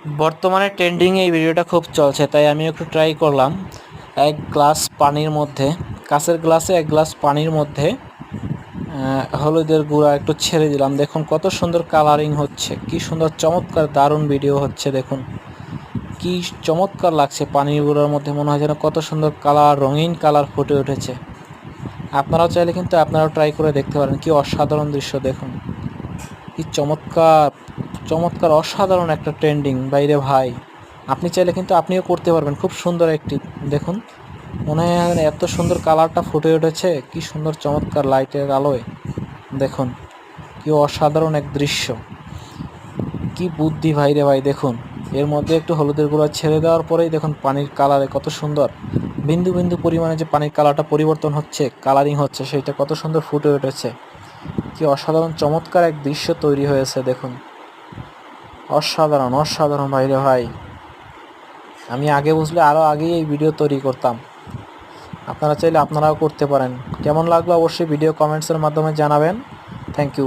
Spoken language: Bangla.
বর্তমানে ট্রেন্ডিং এই ভিডিওটা খুব চলছে, তাই আমি একটু ট্রাই করলাম। এক গ্লাস পানির মধ্যে, কাঁচের গ্লাসে এক গ্লাস পানির মধ্যে হলুদের গুঁড়া একটু ছেড়ে দিলাম। দেখুন কত সুন্দর কালারিং হচ্ছে, কি সুন্দর চমৎকার দারুণ ভিডিও হচ্ছে। দেখুন কি চমৎকার লাগছে, পানির গুঁড়ার মধ্যে মনে হয় যেন কত সুন্দর কালার, রঙিন কালার ফুটে উঠেছে। আপনারাও চাইলে কিন্তু আপনারাও ট্রাই করে দেখতে পারেন। কি অসাধারণ দৃশ্য দেখুন, কি চমৎকার চমৎকার অসাধারণ একটা ট্রেন্ডিং বাইরে ভাই। আপনি চাইলে কিন্তু আপনিও করতে পারবেন। খুব সুন্দর একটি দেখুন, মনে হয় এত সুন্দর কালারটা ফুটে উঠেছে, কি সুন্দর চমৎকার লাইটের আলোয়। দেখুন কি অসাধারণ এক দৃশ্য, কি বুদ্ধি ভাই রে ভাই। দেখুন এর মধ্যে একটু হলুদের গুঁড়া ছেড়ে দেওয়ার পরেই দেখুন পানির কালারে কত সুন্দর বিন্দু বিন্দু পরিমাণে যে পানির কালারটা পরিবর্তন হচ্ছে, কালারিং হচ্ছে, সেটা কত সুন্দর ফুটে উঠেছে। কি অসাধারণ চমৎকার এক দৃশ্য তৈরি হয়েছে। দেখুন অসাধারণ অসাধারণ ভাইরে ভাই। আমি আগে বুঝলে আরও আগেই এই ভিডিও তৈরি করতাম। আপনারা চাইলে আপনারাও করতে পারেন। কেমন লাগলো অবশ্যই ভিডিও কমেন্টসের মাধ্যমে জানাবেন। Thank you.